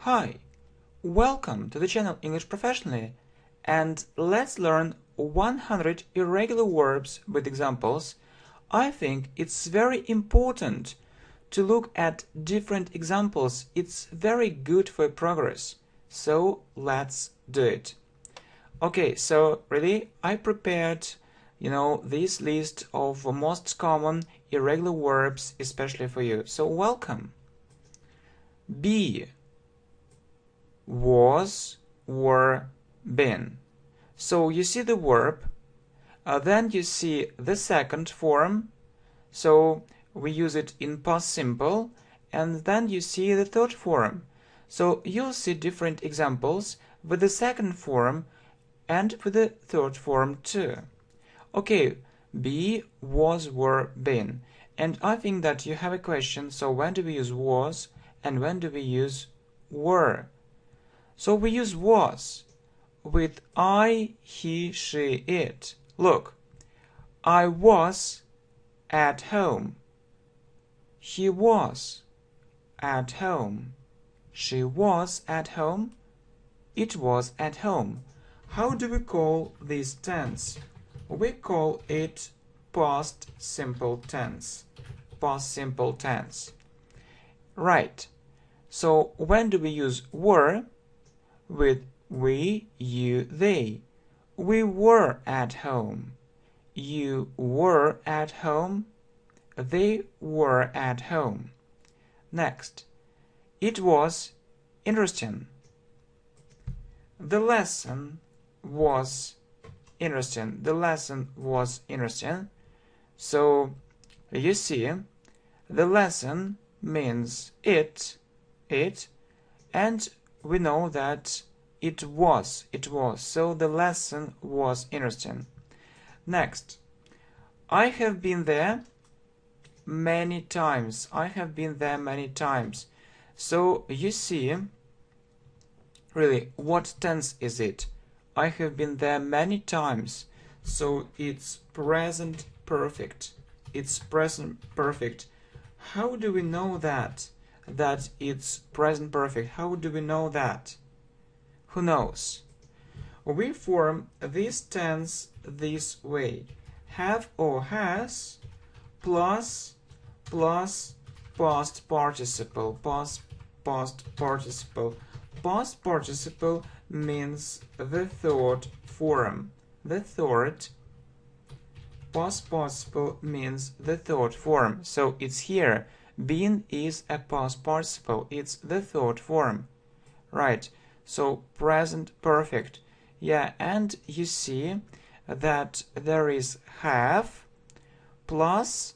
Hi, welcome to the channel English Professionally, and let's learn 100 irregular verbs with examples. I think it's very important to look at different examples. It's very good for progress. So let's do it. Okay, so really I prepared, this list of most common irregular verbs especially for you. So welcome. Be, was, were, been. So you see the verb, then you see the second form, so we use it in past simple, and then you see the third form. So you'll see different examples with the second form and with the third form too. Okay, be, was, were, been. And I think that you have a question, so when do we use was and when do we use were? So we use was with I, he, she, it. Look, I was at home. He was at home. She was at home. It was at home. How do we call this tense? We call it past simple tense. Past simple tense. Right. So when do we use were? With we, you, they. We were at home. You were at home. They were at home. Next. It was interesting. The lesson was interesting. The lesson was interesting. So you see, the lesson means it, and we know that it was. So the lesson was interesting. Next, I have been there many times. I have been there many times. So you see, really, what tense is it? I have been there many times. So it's present perfect. It's present perfect. How do we know that it's present perfect? How do we know that? Who knows? We form this tense this way. Have or has plus past participle. Past participle. Past participle means the third form. The third. Past participle means the third form. So it's here. Been is a past participle. It's the third form. Right. So present perfect. Yeah, and you see that there is have plus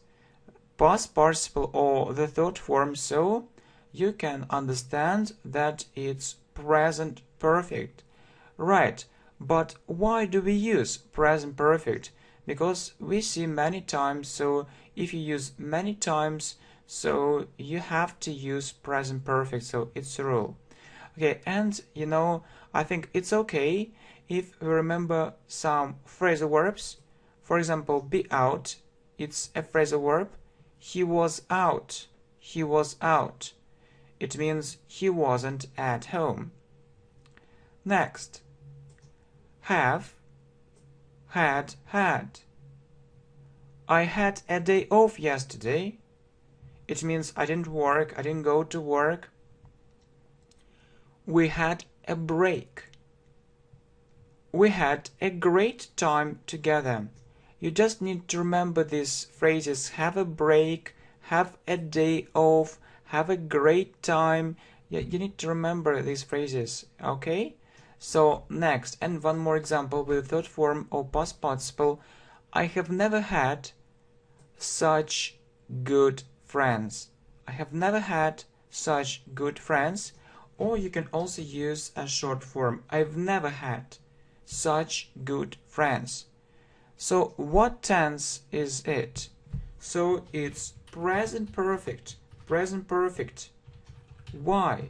past participle or the third form, so you can understand that it's present perfect. Right. But why do we use present perfect? Because we see many times, so if you use many times, so you have to use present perfect, so it's a rule. Okay, and I think it's okay if we remember some phrasal verbs. For example, be out, it's a phrasal verb. He was out. He was out. It means he wasn't at home. Next, have, had. I had a day off yesterday. It means I didn't work, I didn't go to work. We had a break. We had a great time together. You just need to remember these phrases. Have a break, have a day off, have a great time. Yeah, you need to remember these phrases, okay? So next, and one more example with the third form of past participle. I have never had such good friends. I have never had such good friends. Or you can also use a short form. I've never had such good friends. So what tense is it? So it's present perfect. Present perfect. Why?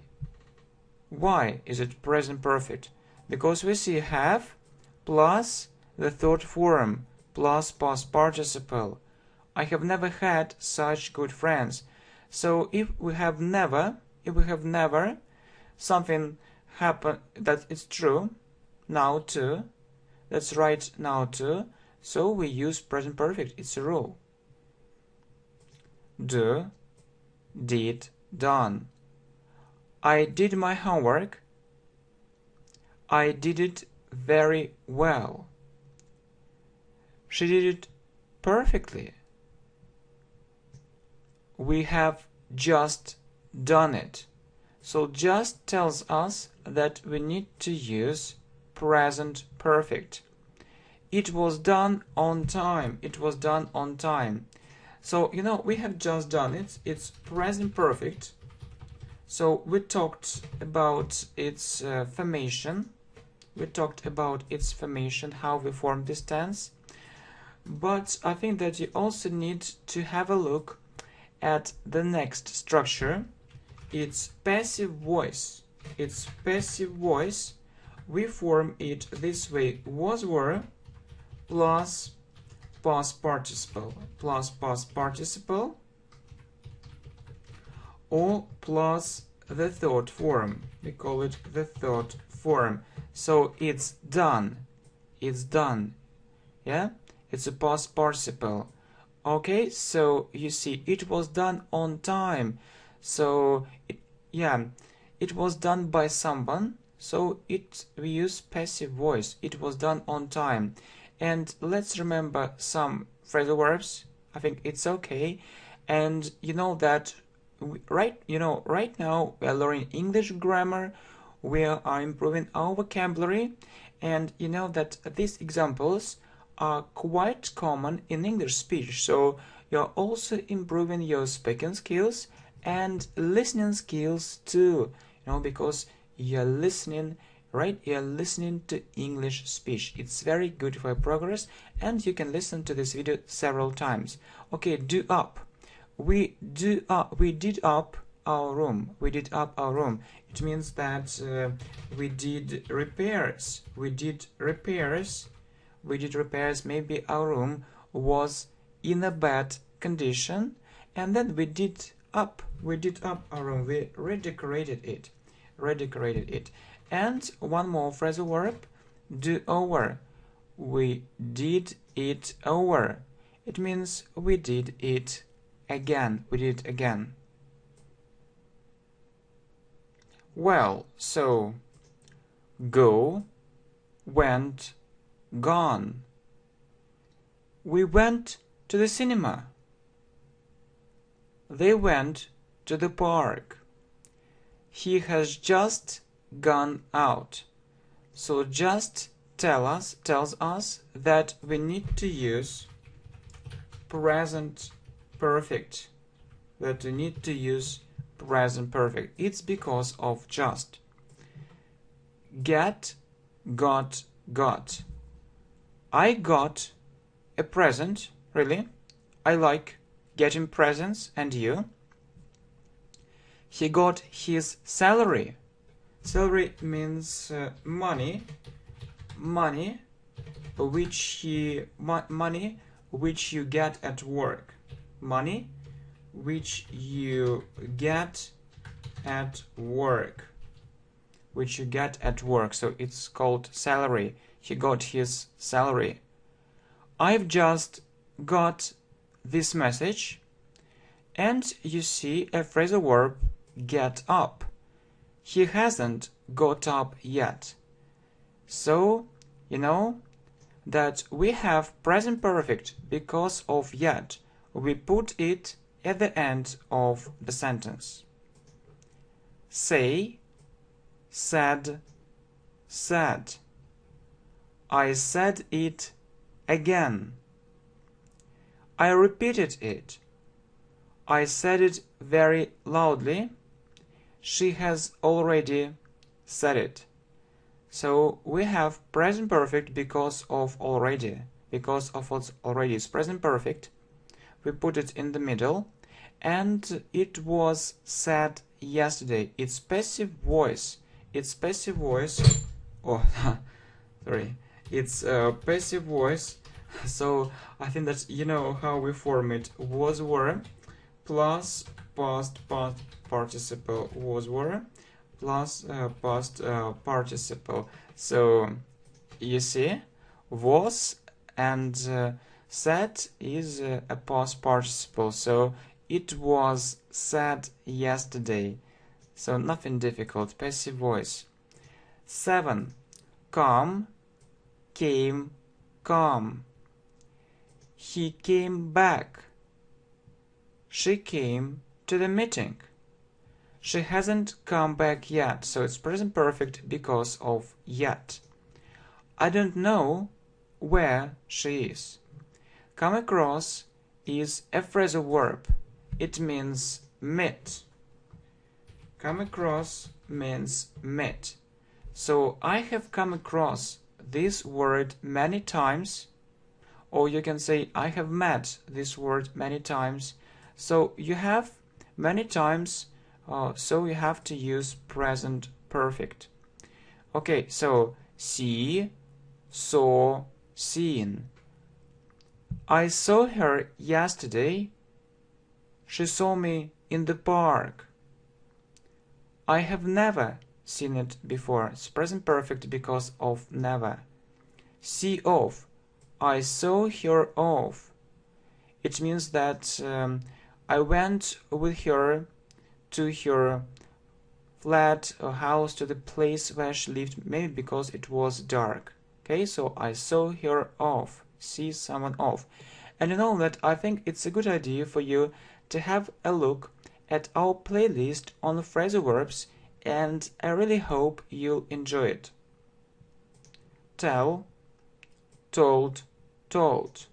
Why is it present perfect? Because we see have plus the third form plus past participle. I have never had such good friends. So if we have never, something happen that is true, now too, that's right, now too, so we use present perfect. It's a rule. Do, did, done. I did my homework. I did it very well. She did it perfectly. We have just done it. So just tells us that we need to use present perfect. It was done on time. It was done on time. So, you know, we have just done it. It's present perfect. So we talked about its formation. We talked about its formation, how we form this tense. But I think that you also need to have a look at the next structure. It's passive voice. It's passive voice. We form it this way: was, were, plus past participle, plus past participle, or plus the third form. We call it the third form. So it's done. It's done. Yeah? It's a past participle. Okay, so you see, it was done on time. So, it was done by someone. So we use passive voice. It was done on time. And let's remember some phrasal verbs. I think it's okay. And you know that right now we are learning English grammar. We are improving our vocabulary, and you know that these examples are quite common in English speech. So you're also improving your speaking skills and listening skills too. You know, because you're listening, right? You're listening to English speech. It's very good for progress, and you can listen to this video several times. Okay, do up. We did up our room. We did up our room. It means that we did repairs. We did repairs. We did repairs. Maybe our room was in a bad condition, and then we did up. We did up our room. We redecorated it. Redecorated it. And one more phrasal verb, do over. We did it over. It means we did it again. We did it again. Well, so go, went, gone. We went to the cinema. They went to the park. He has just gone out. So just tells us that we need to use present perfect. That we need to use present perfect. It's because of just. Get, got, got. I got a present. Really? I like getting presents. And you? He got his salary. Salary means money which you get at work. Money which you get at work. Which you get at work. So it's called salary. He got his salary. I've just got this message. And you see a phrasal verb, get up. He hasn't got up yet. So, you know that we have present perfect because of yet. We put it at the end of the sentence. Say, said, said. I said it again. I repeated it. I said it very loudly. She has already said it. So we have present perfect because of already. Because of what's already is present perfect. We put it in the middle. And it was said yesterday. It's passive voice. It's passive voice. Oh, sorry. It's passive voice. So I think that you know how we form it. Was, were, plus past participle was, were, plus past participle. So you see, was and said is a past participle. So it was said yesterday. So nothing difficult. Passive voice. 7. Come, came, come. He came back. She came to the meeting. She hasn't come back yet, so it's present perfect because of yet. I don't know where she is. Come across is a phrasal verb. It means meet. Come across means meet. So I have come across this word many times, or you can say I have met this word many times. So you have many times, so you have to use present perfect. Okay, so see, saw, seen. I saw her yesterday. She saw me in the park. I have never seen it before. It's present perfect because of never. See off. I saw her off. It means that I went with her to her flat or house, to the place where she lived, maybe because it was dark. Okay, so I saw her off. See someone off. And you know that I think it's a good idea for you to have a look at our playlist on phrasal verbs, and I really hope you'll enjoy it. Tell, told, told.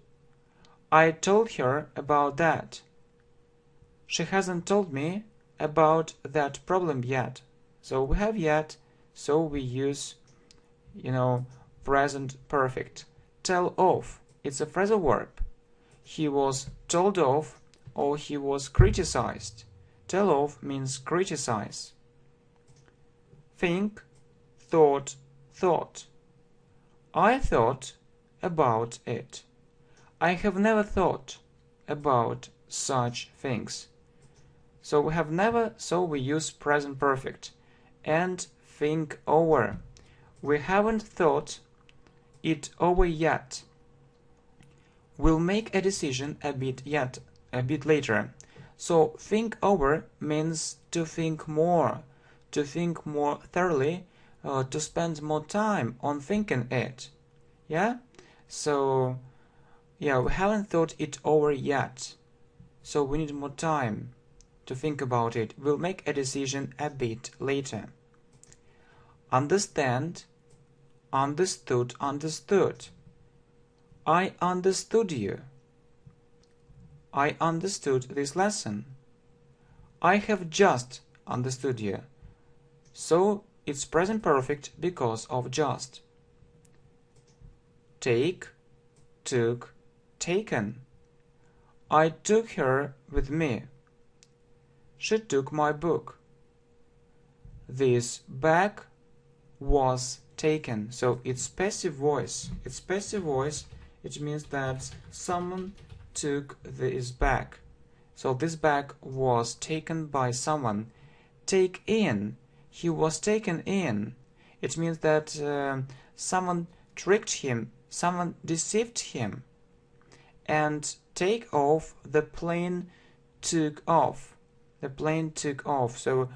I told her about that. She hasn't told me about that problem yet. So we have yet, so we use, present perfect. Tell off, it's a phrasal verb. He was told off, or he was criticized. Tell off means criticize. Think, thought, thought. I thought about it. I have never thought about such things. So we have never, so we use present perfect. And think over. We haven't thought it over yet. We'll make a decision a bit later. So think over means to think more thoroughly, to spend more time on thinking it. Yeah? So, yeah, we haven't thought it over yet. So we need more time to think about it. We'll make a decision a bit later. Understand, understood, understood. I understood you. I understood this lesson. I have just understood you. So it's present perfect because of just. Take, took, taken. I took her with me. She took my book. This bag was taken. So it's passive voice. It's passive voice. It means that someone took this bag. So this bag was taken by someone. Take in. He was taken in. It means that someone tricked him, someone deceived him. And take off, the plane took off. The plane took off. So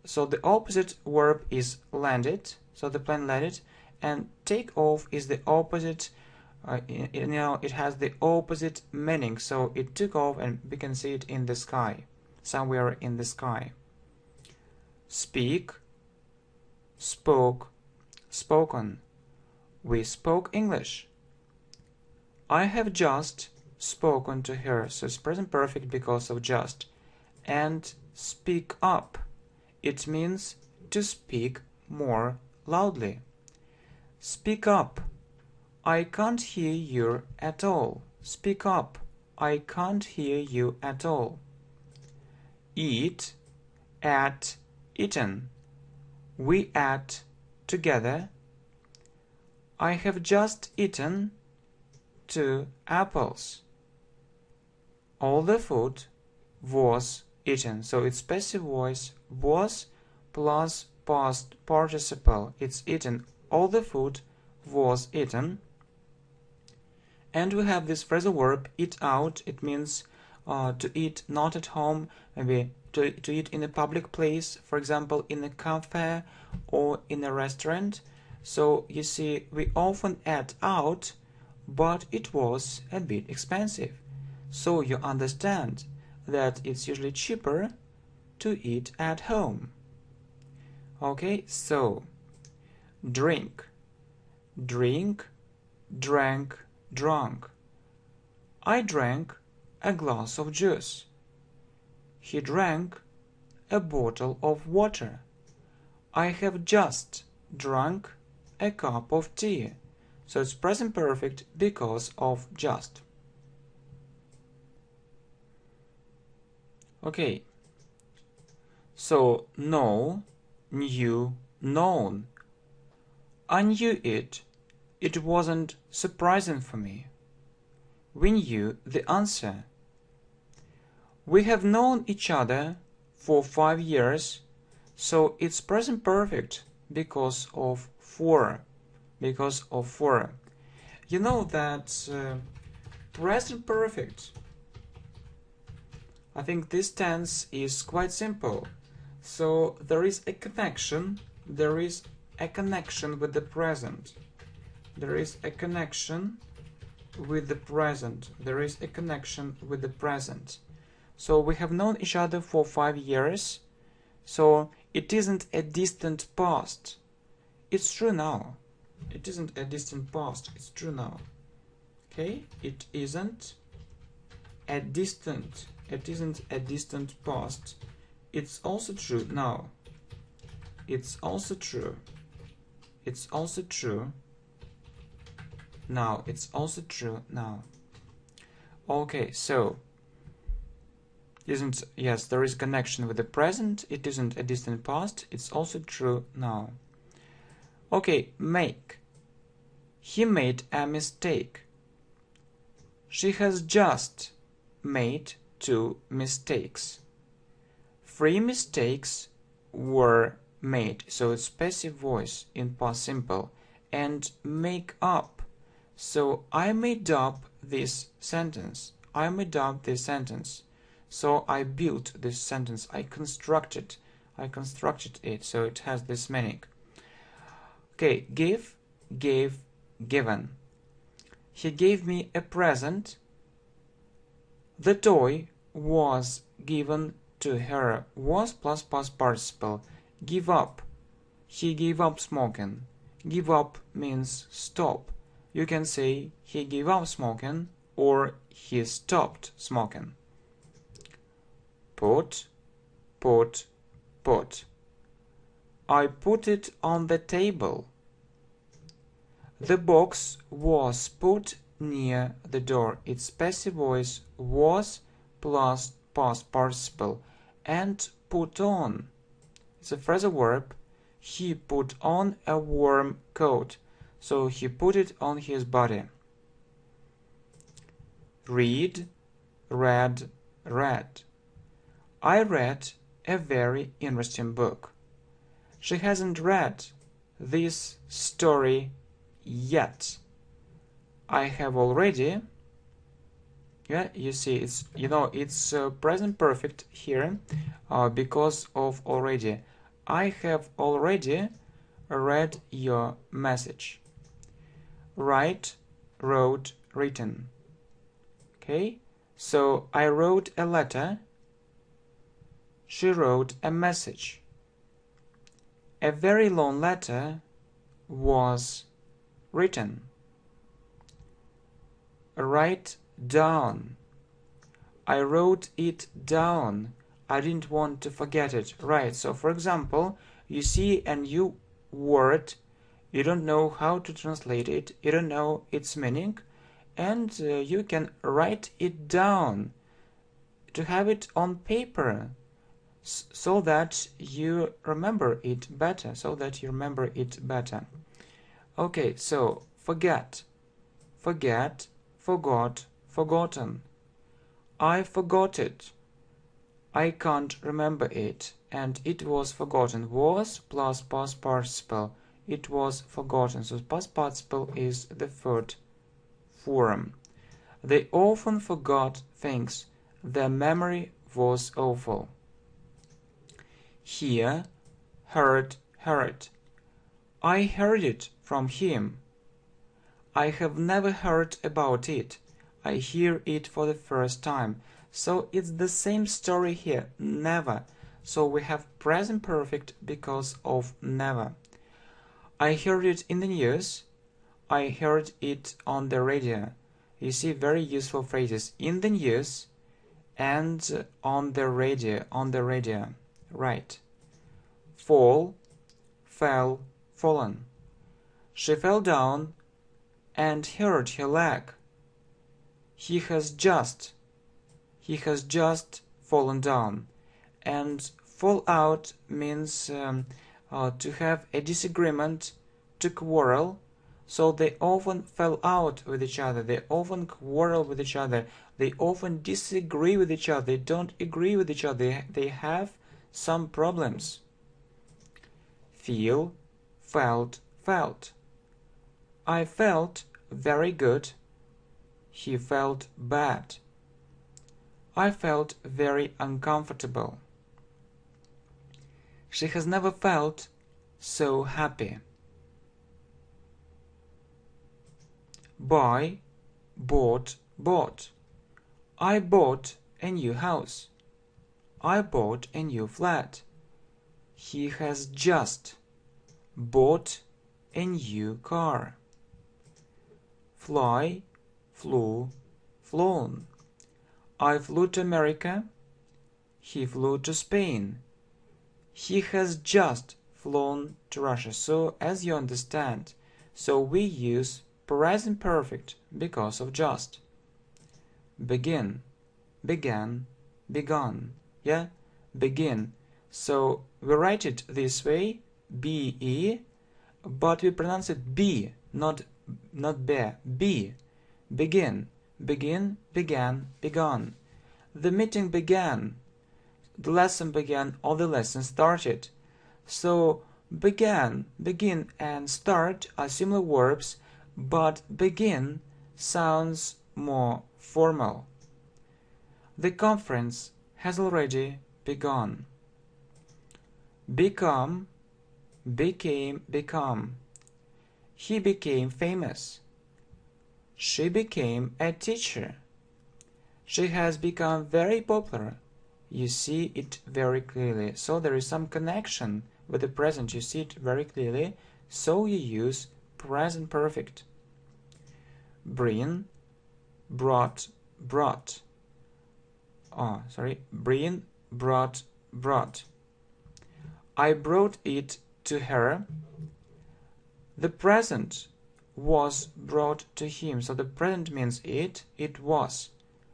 the opposite verb is landed. So the plane landed, and take off is the opposite. It has the opposite meaning. So it took off, and we can see it in the sky, somewhere in the sky. Speak, spoke, spoken. We spoke English. I have just spoken to her. So it's present perfect because of just. And speak up. It means to speak more loudly. Speak up. I can't hear you at all. Speak up. I can't hear you at all. Eat, ate, eaten. We ate together. I have just eaten 2 apples. All the food was eaten. So it's passive voice, was plus past participle. It's eaten. All the food was eaten. And we have this phrasal verb eat out. It means to eat not at home, maybe to eat in a public place, for example in a cafe or in a restaurant. So you see, we often ate out, but it was a bit expensive. So you understand that it's usually cheaper to eat at home. Okay, so drink, drink, drank, drunk. I drank a glass of juice. He drank a bottle of water. I have just drunk a cup of tea. So it's present perfect because of just. Okay. So know, knew, known. I knew it. It wasn't surprising for me. We knew the answer. We have known each other for 5 years, so it's present perfect because of for. Because of for. You know that present perfect, I think this tense is quite simple. So there is a connection. There is a connection with the present. There is a connection with the present. There is a connection with the present. So we have known each other for 5 years. So it isn't a distant past. It's true now. It isn't a distant past. It's true now. Okay? It isn't a distant. It isn't a distant past. It's also true now. It's also true. It's also true now. It's also true now. Okay, so isn't, yes, there is connection with the present. It isn't a distant past. It's also true now. Okay, make. He made a mistake. She has just made 2 mistakes. 3 mistakes were made. So it's passive voice in past simple. And make up. So I made up this sentence. I made up this sentence. So I built this sentence. I constructed it. So it has this meaning. Okay, give, gave, given. He gave me a present. The toy was given to her. Was plus past participle. Give up. He gave up smoking. Give up means stop. You can say he gave up smoking or he stopped smoking. Put, put, put. I put it on the table. The box was put near the door. Its passive voice was plus past participle. And put on. It's a phrasal verb. He put on a warm coat. So he put it on his body. Read, read, read. I read a very interesting book. She hasn't read this story yet. I have already. Yeah, you see, it's, you know, it's present perfect here because of already. I have already read your message. Write, wrote, written. Okay, so I wrote a letter. She wrote a message. A very long letter was written. Write down. I wrote it down. I didn't want to forget it. Right, so for example, you see a new word, you don't know how to translate it, you don't know its meaning, and you can write it down to have it on paper so that you remember it better, Okay, so forget, forget, forgot, forgotten. I forgot it. I can't remember it and it was forgotten. Was plus past participle. It was forgotten. So past participle is the third form. They often forgot things. Their memory was awful. Hear, heard. I heard it from him. I have never heard about it. I hear it for the first time. So it's the same story here, never. So we have present perfect because of never. I heard it in the news. I heard it on the radio. You see, very useful phrases. In the news and on the radio. Right. Fall, fell, fallen. She fell down and hurt her leg. He has just fallen down. And fall out means to have a disagreement, to quarrel. So they often fell out with each other. They often quarrel with each other. They often disagree with each other. They don't agree with each other. They have some problems. Feel, felt, felt. I felt very good. He felt bad. I felt very uncomfortable. She has never felt so happy. Buy, bought, bought. I bought a new house. I bought a new flat. He has just bought a new car. Fly, flew, flown. I flew to America. He flew to Spain. He has just flown to Russia. So, as you understand, so we use present perfect because of just. Begin, began, begun. Yeah, begin. So we write it this way, be, but we pronounce it be, not be. Be. Begin, begin, began, begun. The meeting began. The lesson began, or the lesson started. So began, begin, and start are similar verbs, but begin sounds more formal. The conference has already begun. Become, became, become. He became famous. She became a teacher. She has become very popular. You see it very clearly. So there is some connection with the present. You see it very clearly. So you use present perfect. Bring, brought, brought. Bring, brought, brought. I brought it to her. The present was brought to him. So the present means it was.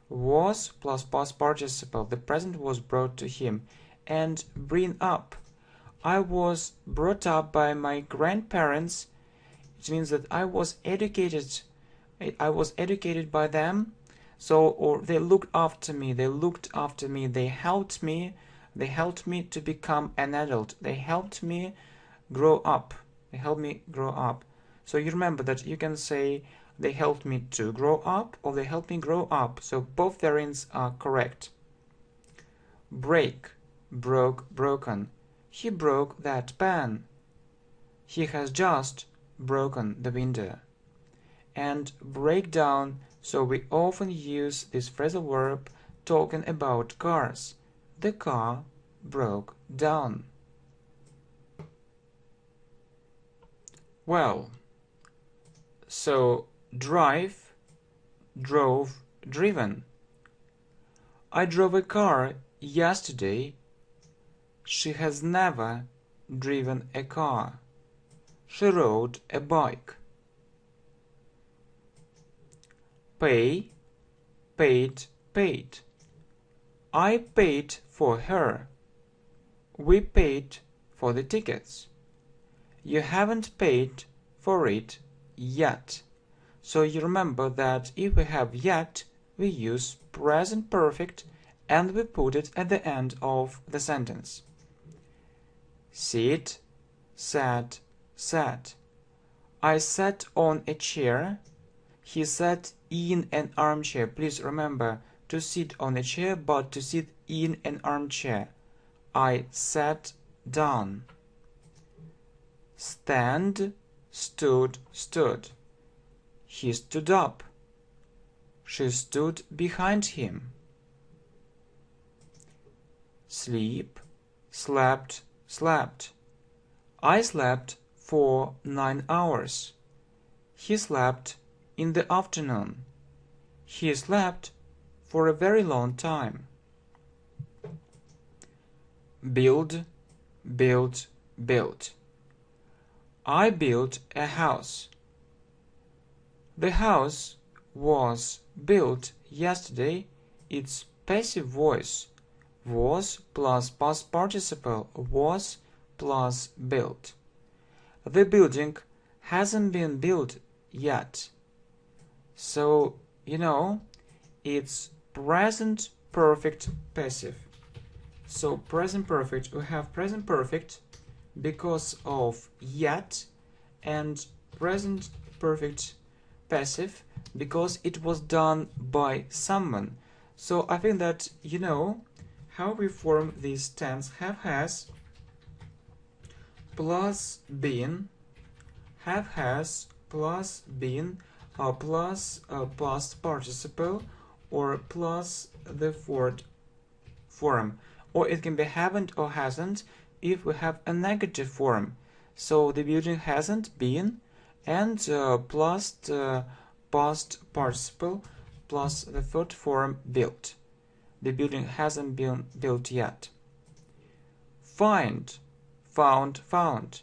Was plus past participle. The present was brought to him. And bring up. I was brought up by my grandparents. It means that I was educated by them. So, or they looked after me. They helped me to become an adult. They helped me grow up. So you remember that you can say they helped me to grow up or they helped me grow up. So both variants are correct. Break, broke, broken. He broke that pan. He has just broken the window. And break down, so we often use this phrasal verb talking about cars. The car broke down. Well, so drive, drove, driven. I drove a car yesterday. She has never driven a car. She rode a bike. Pay, paid, paid. I paid for her. We paid for the tickets. You haven't paid for it yet. So you remember that if we have yet, we use present perfect and we put it at the end of the sentence. sit, sat, sat. I sat on a chair. He sat in an armchair. Please remember to sit on a chair, but to sit in an armchair. I sat down. Stand, stood, stood. He stood up. She stood behind him. Sleep, slept, slept. I slept for 9 hours. He slept in the afternoon. He slept for a very long time. Build, build, build. I built a house. The house was built yesterday. It's passive voice. Was plus past participle, was plus built. The building hasn't been built yet. So, it's present perfect passive. So present perfect, we have present perfect because of yet, and present perfect passive because it was done by someone. So I think that you know how we form these tense: have, has, plus been, have, has, plus been, plus past participle, or plus the fourth form. Or it can be haven't or hasn't if we have a negative form. So the building hasn't been, and plus the past participle plus the third form built. The building hasn't been built yet. Find, found, found.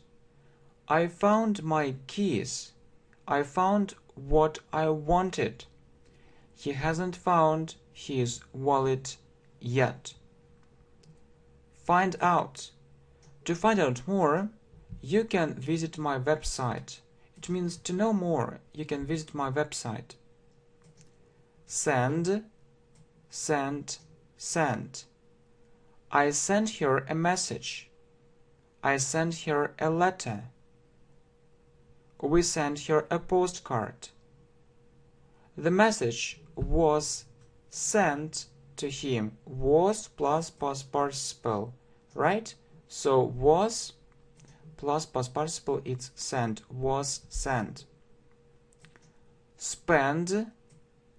I found my keys. I found what I wanted. He hasn't found his wallet yet. Find out. To find out more, you can visit my website. It means to know more, you can visit my website. Send, sent, sent. I sent her a message. I sent her a letter. We sent her a postcard. The message was sent to him. Was plus past participle, right? So was plus past participle, it's sent. Was sent. Spend,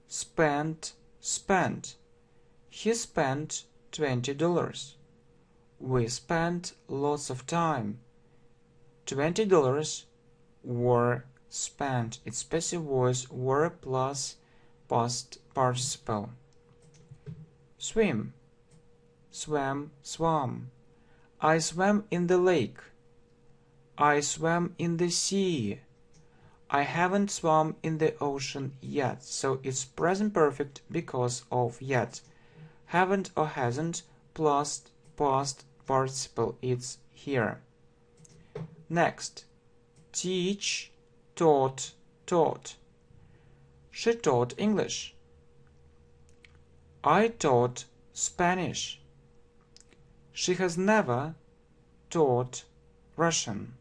spent, spent. He spent $20. We spent lots of time. $20 were spent. Its passive voice were plus past participle. Swim, swam, swum. I swam in the lake. I swam in the sea. I haven't swum in the ocean yet. So it's present perfect because of yet. Haven't or hasn't plus past participle. It's here. Next. Teach, taught, taught. She taught English. I taught Spanish. She has never taught Russian.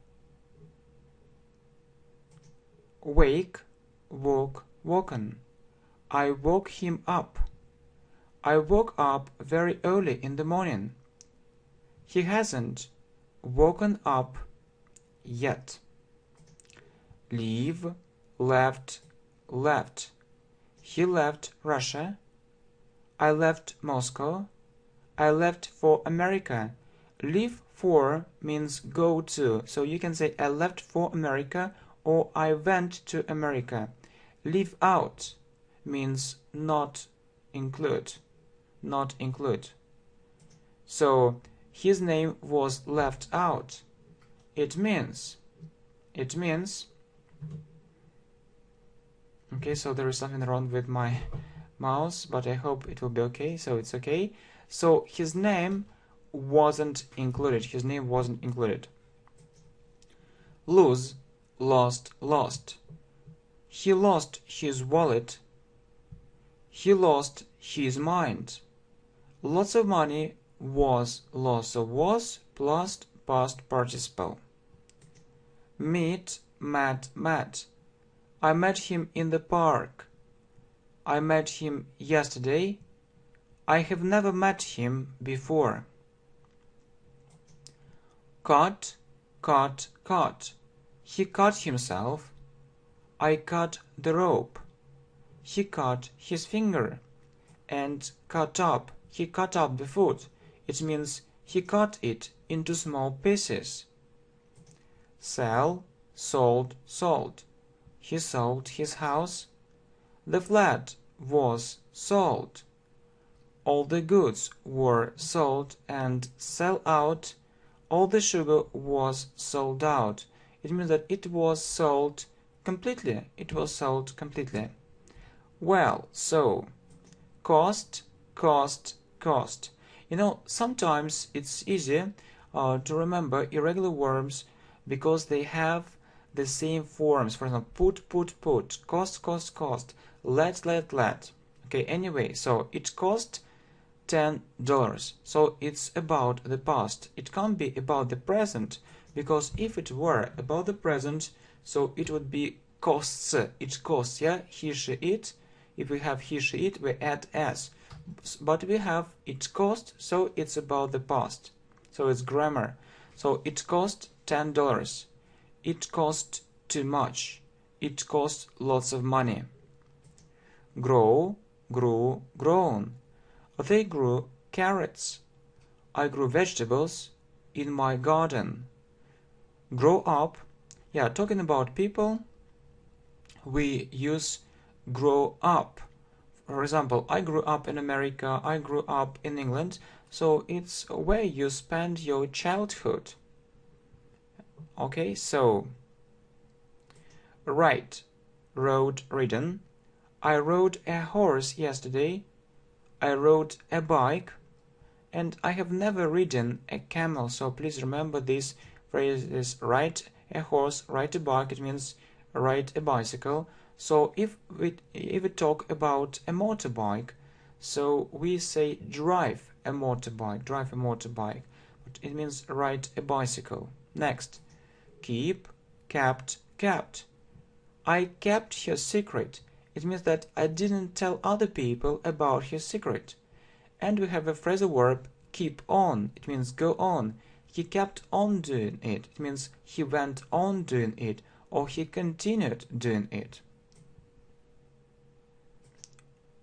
Wake, woke, woken. I woke him up. I woke up very early in the morning. He hasn't woken up yet. Leave, left, left. He left Russia. I left Moscow. I left for America. Leave for means go to. So you can say I left for America or I went to America. Leave out means not include. Not include. So his name was left out. It means okay, so there is something wrong with my mouse, but I hope it will be okay. So it's okay. So his name wasn't included. His name wasn't included. Lose, lost, lost. He lost his wallet. He lost his mind. Lots of money was lost. So was plus past participle. Meet, met, met. I met him in the park. I met him yesterday. I have never met him before. Cut, cut, cut. He cut himself. I cut the rope. He cut his finger. And cut up. He cut up the food. It means he cut it into small pieces. Sell, sold, sold. He sold his house. The flat was sold. All the goods were sold and sell out. All the sugar was sold out. It means that it was sold completely. It was sold completely. Well, so cost, cost, cost. You know, sometimes it's easy to remember irregular verbs because they have the same forms. For example, put, put, put, cost, cost, cost, let, let, let. Okay, anyway, so it cost $10. So it's about the past. It can't be about the present, because if it were about the present, so it would be kætsə. It costs, yeah, he, she, it. If we have he, she, it, we add s. But we have it cost, so it's about the past. So it's grammar. So it cost $10. It cost too much. It cost lots of money. Grow, grew, grown. They grew carrots. I grew vegetables in my garden. Grow up. Yeah, talking about people, we use grow up. For example, I grew up in America, I grew up in England, so it's where you spend your childhood. Okay, so ride, rode, ridden. I rode a horse yesterday. I rode a bike, and I have never ridden a camel. So please remember these phrases: ride a horse, ride a bike. It means ride a bicycle. So if we talk about a motorbike, so we say drive a motorbike, drive a motorbike. But it means ride a bicycle. Next, keep, kept, kept. I kept his secret. It means that I didn't tell other people about his secret. And we have a phrasal verb keep on. It means go on. He kept on doing it. It means he went on doing it, or he continued doing it.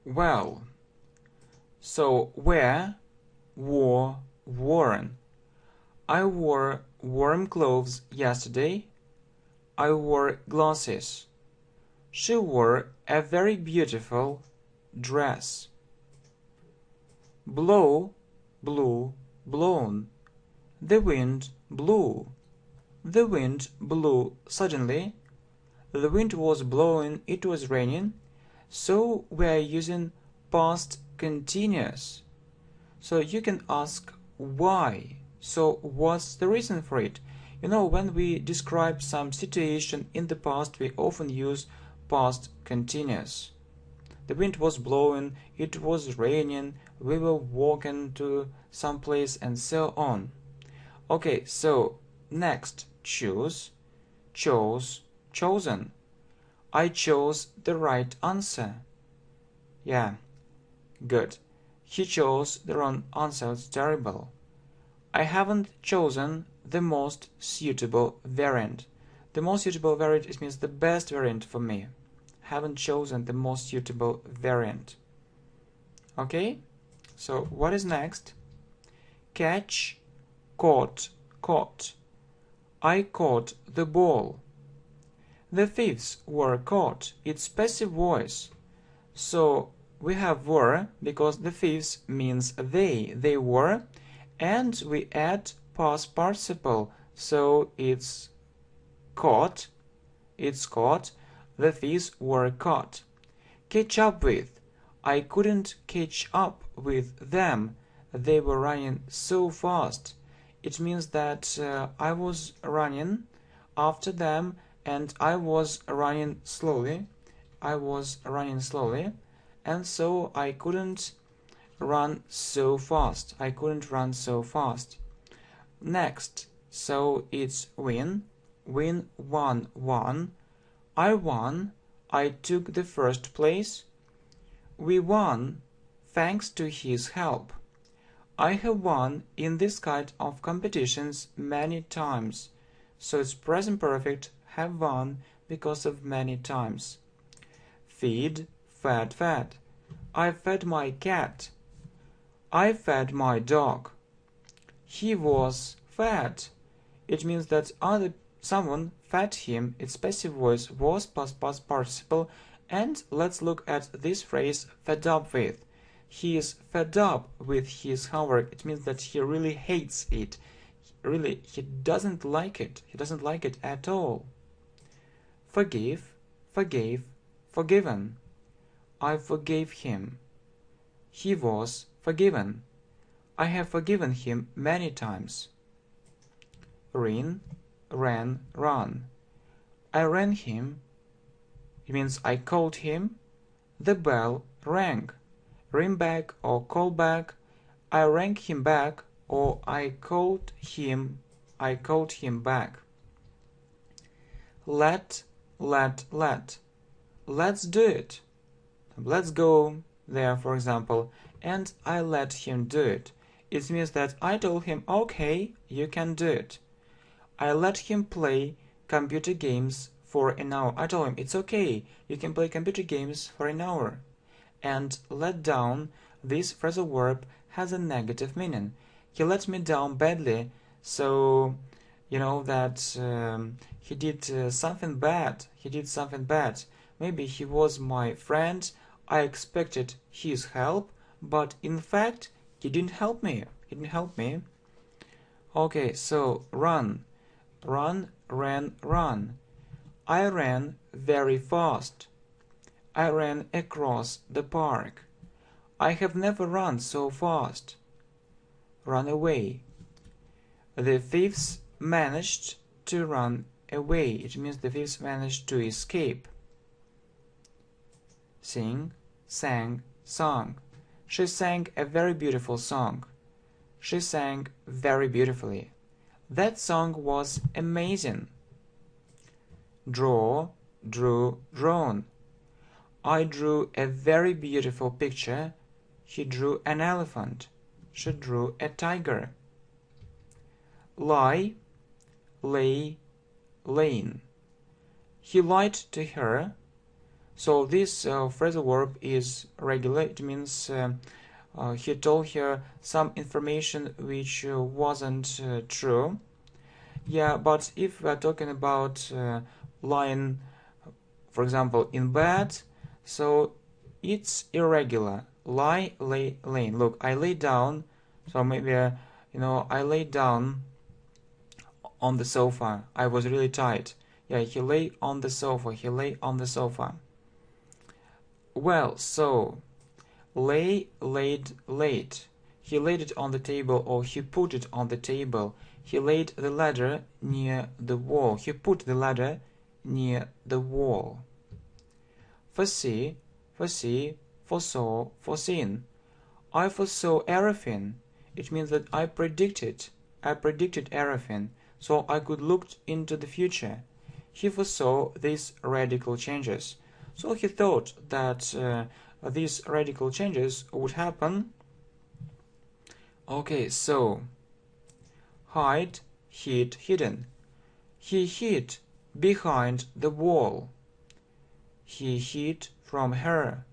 Well, so wear, wore, worn. I wore warm clothes yesterday. I wore glasses. She wore a very beautiful dress. Blow, blew, blown. The wind blew. The wind blew suddenly. The wind was blowing, it was raining. So we are using past continuous. So you can ask why. So what's the reason for it? You know, when we describe some situation in the past, we often use past continuous. The wind was blowing, it was raining, we were walking to some place, and so on. Okay, so next, choose, chose, chosen. I chose the right answer. Yeah, good. He chose the wrong answer. It's terrible. I haven't chosen the most suitable variant. The most suitable variant, it means the best variant for me. Haven't chosen the most suitable variant. Okay, so what is next? Catch, caught, caught. I caught the ball. The thieves were caught. It's passive voice. So we have were because the thieves means they were, and we add past participle. So it's caught. It's caught. The thieves were caught. Catch up with. I couldn't catch up with them. They were running so fast. It means that I was running after them, and I was running slowly. I was running slowly, and so I couldn't run so fast. I couldn't run so fast. Next, so it's win, win, won. I won, I took the first place. We won thanks to his help. I have won in this kind of competitions many times, so it's present perfect, have won because of many times. Feed, fed, fed. I fed my cat. I fed my dog. He was fed. It means that someone fed him. Its passive voice was past participle. And let's look at this phrase fed up with. He is fed up with his homework. It means that he really hates it. Really, he doesn't like it. He doesn't like it at all. Forgive, forgave, forgiven. I forgave him. He was forgiven. I have forgiven him many times. Ran, run. I ran him. It means I called him. The bell rang. Ring back or call back. I rang him back or I called him back. Let. Let's do it. Let's go there, for example, and I let him do it. It means that I told him, okay, you can do it. I let him play computer games for an hour. I told him, it's okay, you can play computer games for an hour. And let down, this phrasal verb has a negative meaning. He let me down badly, so you know that he did something bad. He did something bad. Maybe he was my friend. I expected his help, but in fact, he didn't help me. He didn't help me. Okay, so run, ran. I ran very fast. I ran across the park. I have never run so fast. Run away. The thieves managed to run away. It means the thieves managed to escape. Sing, sang, song. She sang a very beautiful song. She sang very beautifully. That song was amazing. Draw, drew, drawn. I drew a very beautiful picture. He drew an elephant. She drew a tiger. Lie, lay, lain. He lied to her. So this phrasal verb is regular. It means he told her some information which wasn't true. Yeah, but if we are talking about lying, for example, in bed, so it's irregular. Lie, lay, lain. Look, I lay down. So maybe I lay down on the sofa. I was really tired. Yeah, he lay on the sofa. He lay on the sofa. Well, so lay, laid, laid. He laid it on the table, or he put it on the table. He laid the ladder near the wall. He put the ladder near the wall. Foresee, foresee, foresaw, foreseen. I foresaw everything. It means that I predicted everything, so I could look into the future. He foresaw these radical changes. So he thought that these radical changes would happen. Okay, so hide, hid, hidden. He hid behind the wall. He hid from her.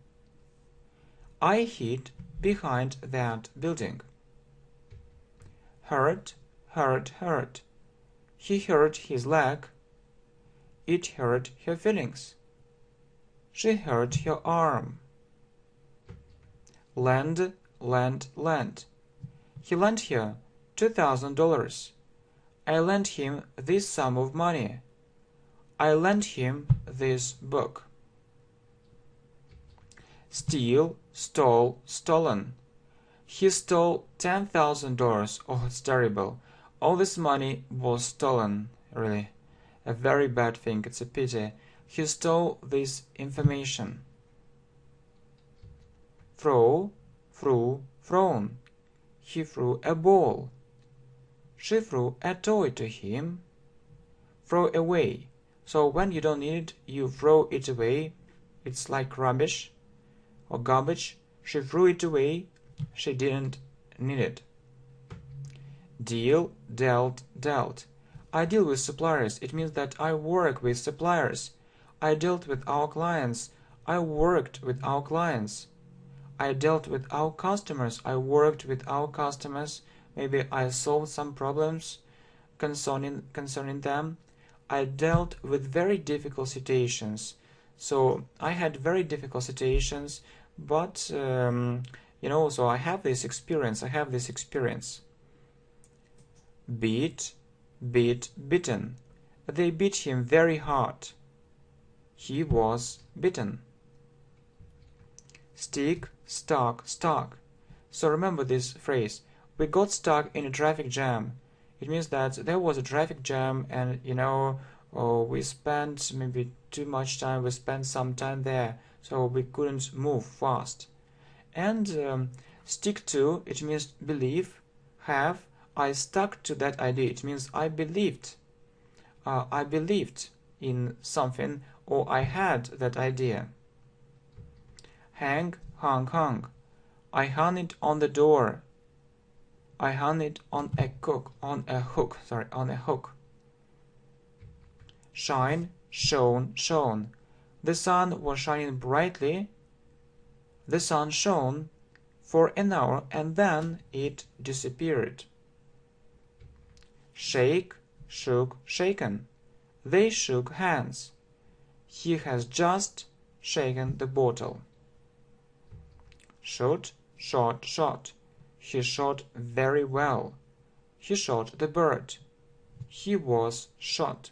I hid behind that building. Hurt, hurt, hurt. He hurt his leg. It hurt her feelings. She hurt her arm. Lend, lend, lend. He lent her $2,000. I lent him this sum of money. I lent him this book. Steal, stole, stolen. He stole $10,000. Oh, it's terrible. All this money was stolen, really. A very bad thing, it's a pity. He stole this information. Throw, threw, thrown. He threw a ball. She threw a toy to him. Throw away. So when you don't need it, you throw it away. It's like rubbish or garbage. She threw it away. She didn't need it. Deal, dealt, dealt. I deal with suppliers. It means that I work with suppliers. I dealt with our clients. I worked with our clients. I dealt with our customers. I worked with our customers. Maybe I solved some problems concerning them. I dealt with very difficult situations. So I had very difficult situations, but so I have this experience. Beat, bitten. They beat him very hard. He was bitten. Stick, stuck, stuck. So remember this phrase. We got stuck in a traffic jam. It means that there was a traffic jam, and we spent maybe too much time. We spent some time there, so we couldn't move fast. And stick to, it means believe, have. I stuck to that idea. It means I believed in something, or I had that idea. Hang, hung, hung. I hung it on the door. I hung it on a hook. Shine, shone, shone. The sun was shining brightly. The sun shone for an hour and then it disappeared. Shake, shook, shaken. They shook hands. He has just shaken the bottle. Shoot, shot, shot. He shot very well. He shot the bird. He was shot.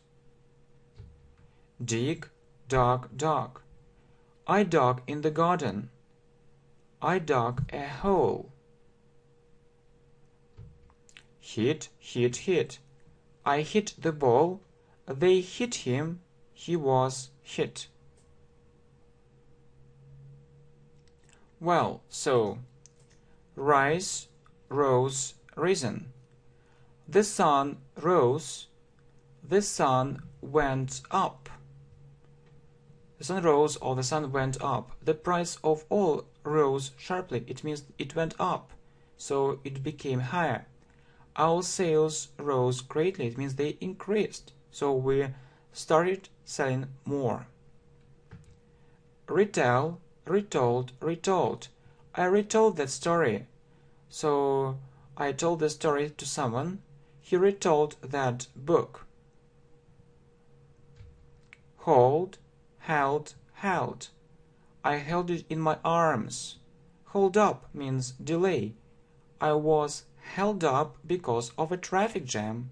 Dig, dug, dug. I dug in the garden. I dug a hole. Hit, hit, hit. I hit the ball. They hit him. He was hit. Well, so rise, rose, risen. The sun rose. The sun went up. The sun rose or the sun went up. The price of oil rose sharply. It means it went up, so it became higher. Our sales rose greatly. It means they increased, so we started selling more. Retell, retold, retold. I retold that story. So I told the story to someone. He retold that book. Hold, held, held. I held it in my arms. Hold up means delay. I was held up because of a traffic jam,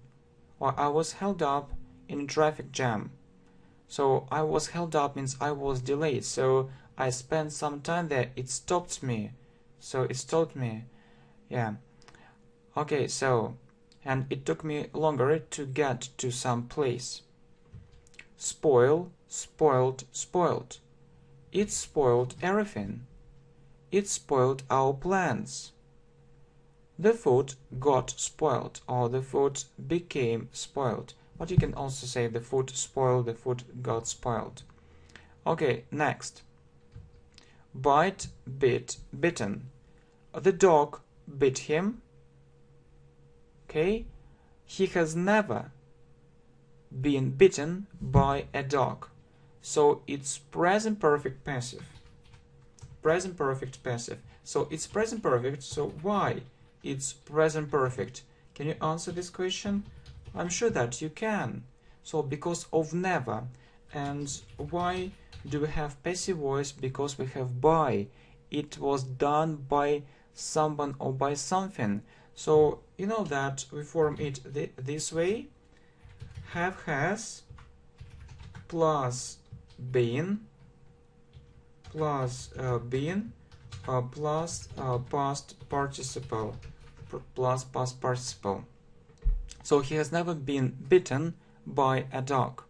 or I was held up in a traffic jam. So I was held up means I was delayed. So I spent some time there. It stopped me. So it stopped me. Yeah. Okay, so, and it took me longer to get to some place. Spoil, spoilt, spoilt. It spoiled everything. It spoiled our plans. The food got spoiled, or the food became spoiled. But you can also say the food spoiled, the food got spoiled. Okay, next. Bite, bit, bitten. The dog bit him. Okay, he has never been bitten by a dog. So it's present perfect passive. Present perfect passive. So it's present perfect. So why it's present perfect? Can you answer this question? I'm sure that you can. So because of never. And why do we have passive voice? Because we have by. It was done by someone or by something. So you know that we form it this way. Have, has, plus been, plus past participle, plus past participle. So he has never been bitten by a dog.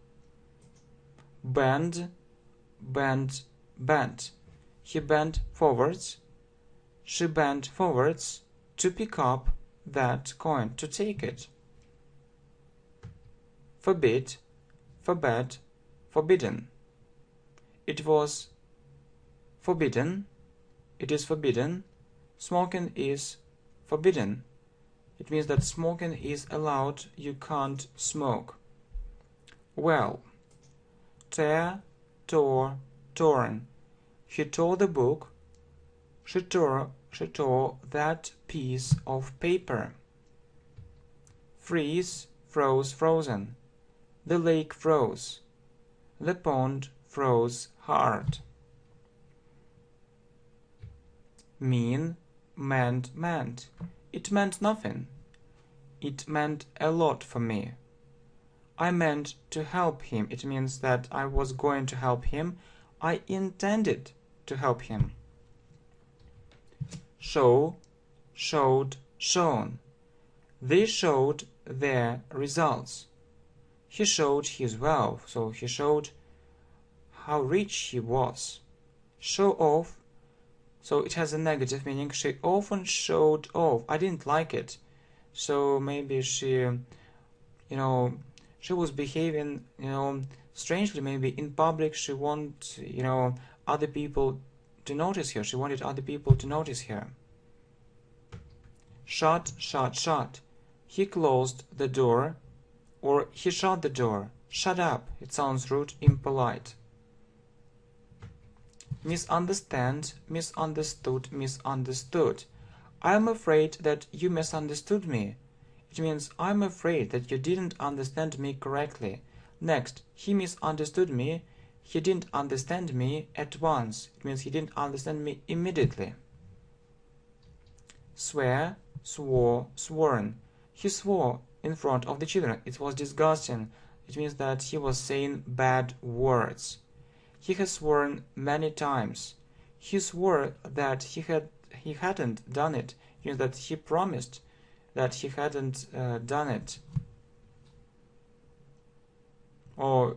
Bend, bent, bent. He bent forwards. She bent forwards to pick up that coin, to take it. forbid, forbade, forbidden. It was forbidden. It is forbidden. Smoking is forbidden. It means that smoking is allowed. You can't smoke. Well. Tear, tore, torn. He tore the book. She tore that piece of paper. Freeze, froze, frozen. The lake froze. The pond froze hard. Mean, meant. It meant nothing. It meant a lot for me. I meant to help him. It means that I was going to help him. I intended to help him. Show, showed, shown. They showed their results. He showed his wealth, so he showed how rich he was. Show off, so it has a negative meaning. She often showed off. I didn't like it. So maybe she was behaving, strangely. Maybe in public she wanted, other people to notice her. She wanted other people to notice her. Shut, shut, shut. He closed the door, or he shut the door. Shut up. It sounds rude, impolite. Misunderstand, misunderstood, misunderstood. I am afraid that you misunderstood me. It means I'm afraid that you didn't understand me correctly. Next, he misunderstood me. He didn't understand me at once. It means he didn't understand me immediately. Swear, swore, sworn. He swore in front of the children. It was disgusting. It means that he was saying bad words. He has sworn many times. He swore that he hadn't done it. It means that he promised that he hadn't done it. Or,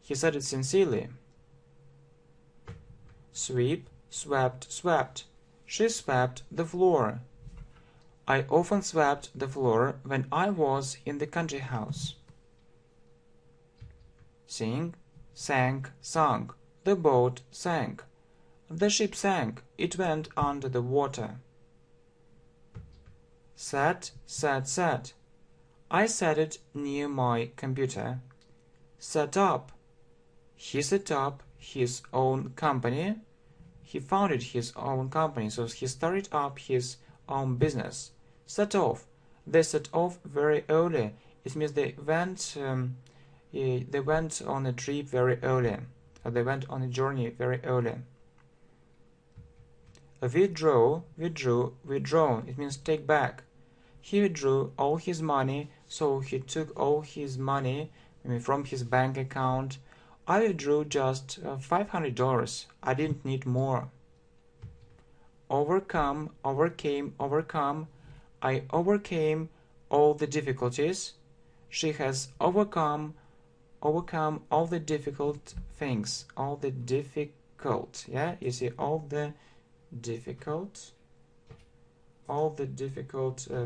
he said it sincerely. Sweep, swept, swept. She swept the floor. I often swept the floor when I was in the country house. Sing, sank, sunk. The boat sank. The ship sank. It went under the water. Sat, sat, sat. I sat it near my computer. Set up. He set up his own company. He founded his own company, so he started up his own business. Set off. They set off very early. It means they went on a trip very early. Or they went on a journey very early. Withdraw, withdrew, withdrawn. It means take back. He withdrew all his money, so he took all his money from his bank account. I withdrew just $500. I didn't need more. Overcome, overcame, overcome. I overcame all the difficulties. She has overcome all the difficult things. All the difficult, yeah? You see, all the difficult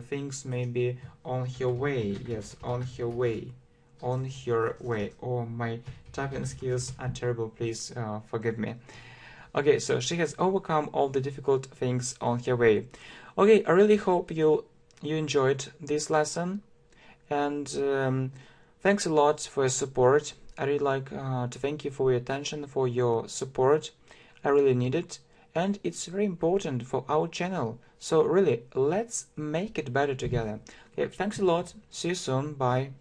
things may be on her way. Yes, on her way. On her way. Oh, my typing skills are terrible. Please forgive me. Okay, so she has overcome all the difficult things on her way. Okay, I really hope you enjoyed this lesson, and thanks a lot for your support. I really like to thank you for your attention, for your support. I really need it, and it's very important for our channel. So really, let's make it better together. Okay, thanks a lot. See you soon. Bye.